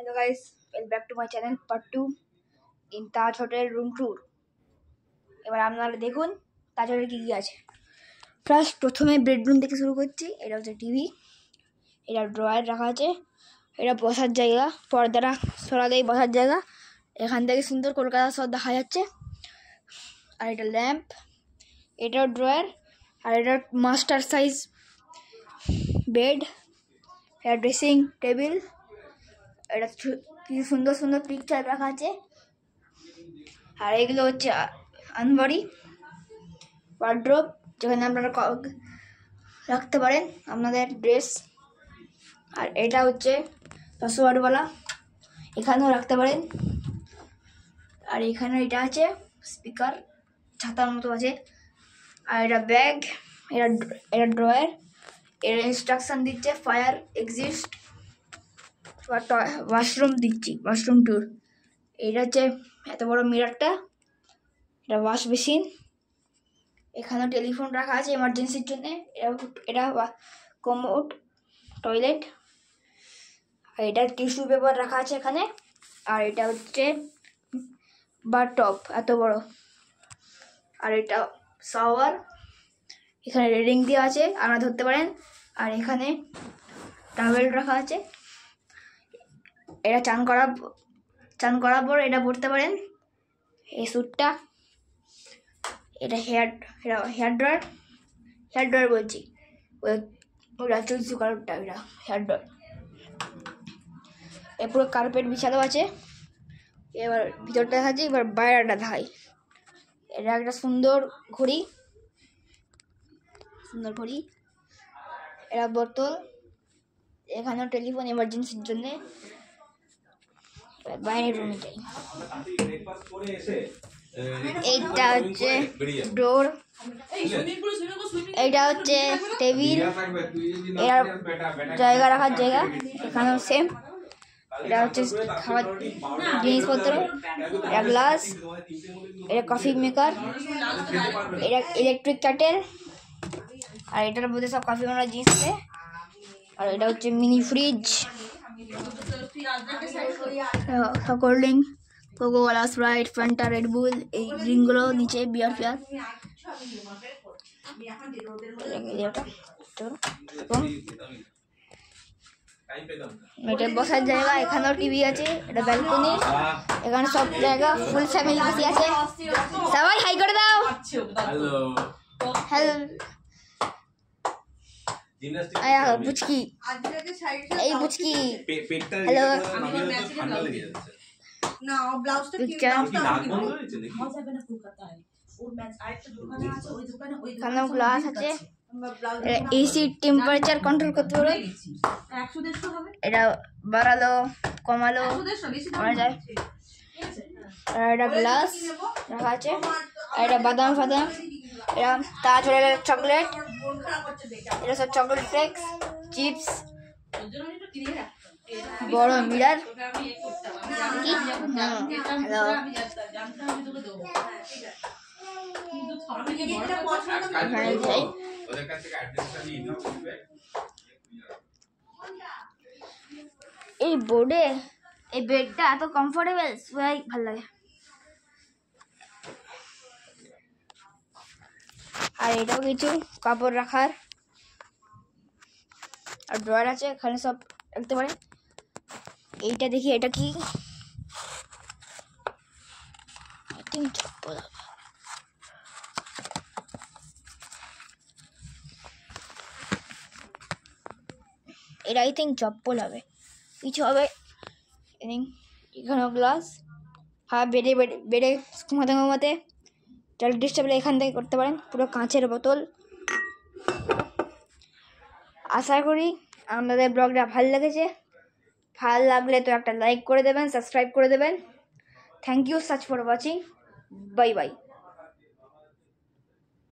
Hello guys, welcome back to my channel part 2 in Taj Hotel room tour. এবার আপনারা দেখুন তাজ হোটেলে কি কি আছে। ফার্স্ট প্রথমে বেডরুম থেকে শুরু করছি। এটা হচ্ছে টিভি, এটা ড্রয়ার রাখা আছে, এটা বসার জায়গা, পর্দাটা সরালেই বসার জায়গা। এখান থেকে সুন্দর কলকাতা সব দেখা যাচ্ছে। আর এটা ল্যাম্প, এটাও ড্রয়ার, আর এটা মাস্টার সাইজ বেড, এটা ড্রেসিং টেবিল, এটা কি সুন্দর সুন্দর পিকচার রাখা আছে। আর এগুলো হচ্ছে আনবাড়ি ওয়ার্ড্রোব, যেখানে আপনারা রাখতে পারেন আপনাদের ড্রেস। আর এটা হচ্ছে পাসওয়ার্ডওয়ালা, এখানেও রাখতে পারেন। আর এখানে এটা আছে স্পিকার, ছাতার মতো আছে। আর এটা ব্যাগ, এটা ড্রয়ার, এর ইনস্ট্রাকশন দিচ্ছে ফায়ার এক্সিস্ট, ওয়াশরুম দিচ্ছি, ওয়াশরুম ট্যুর। এটা হচ্ছে এত বড় মিরারটা, এটা ওয়াশ মেশিন। এখানে টেলিফোন রাখা আছে এমার্জেন্সির জন্য। এটা কমোড, টয়লেট। আর এটা টিস্যু পেপার রাখা আছে এখানে। আর এটা হচ্ছে বাথটব এত বড়। আর এটা শাওয়ার, এখানে রেলিং দেওয়া আছে, আপনারা ধরতে পারেন। আর এখানে টাওয়েল রাখা আছে, এটা চান করার পর এটা পরতে পারেন, এই স্যুটটা। এটা হেয়ার ড্রয়ার বলছি, ওটা চুলসু কালারটা, এটা হেয়ার ড্রয়ার। এ পুরো কার্পেট বিছানো আছে। এবার ভিতরটা দেখাচ্ছি, এবার বাইরেটা দেখাই। এটা একটা সুন্দর ঘড়ি, এটা বোতল, এখানেও টেলিফোন এমার্জেন্সির জন্য। বাইরের রুমে যাই। এইটা হচ্ছে ডোর, এইটা হচ্ছে টেবিল, এর জায়গা রাখার জায়গা, এখানেও সেম। এটা হচ্ছে খাবার জিনিসপত্র, এটা গ্লাস, এটা কফি মেকার, এটা ইলেকট্রিক কেটেল। আর এটার মধ্যে সব কফি বানানোর জিনিস আছে। আর এটা হচ্ছে mini fridge, cold drink, Coca Cola, Sprite, Fanta, Red Bull, এই ড্রিঙ্কগুলো নিচে, বিয়ার ফিয়ার। এটা বসার জায়গা, এখানেও টিভি আছে, এটা ব্যালকনি, এখানে সব জায়গা ফুল ফ্যামিলি বসে আছে। সবাই হাই করে দাও। হ্যালো বুচকি, এই বুচকি, হ্যালো। এখানেও গ্লাস আছে, এসি টেম্পারেচার কন্ট্রোল করতে পারবে। এটা বাড়ালো কমালো করা যায়। আর এটা গ্লাস রাখা আছে। আর এটা বাদাম ফাদাম, এটা তাজ হোটেলের চকলেট, এটা সব চকলেট ফ্লেক্স, চিপস, বড় মিরার। হ্যালো, এই বোর্ডে এই বেডটা এত কমফোর্টেবল, সবাই ভালো লাগে। আর এটাও কিছু কাপড় রাখার, আর ড্রয়ার আছে, এখানে সব রাখতে পারেন। এইটা দেখি, এটা কি, এটা আই থিঙ্ক চপ্পল হবে, কিছু হবে। এখানেও গ্লাস। হ্যাঁ, বেডে ঘুমাতে চাল ডিস্টার্ব এখান থেকে করতে পারেন। পুরো কাঁচের বোতল। আশা করি আপনাদের ব্লগটা ভালো লেগেছে। ভালো লাগলে তো একটা লাইক করে দেবেন, সাবস্ক্রাইব করে দেবেন। Thank you such for watching, bye by.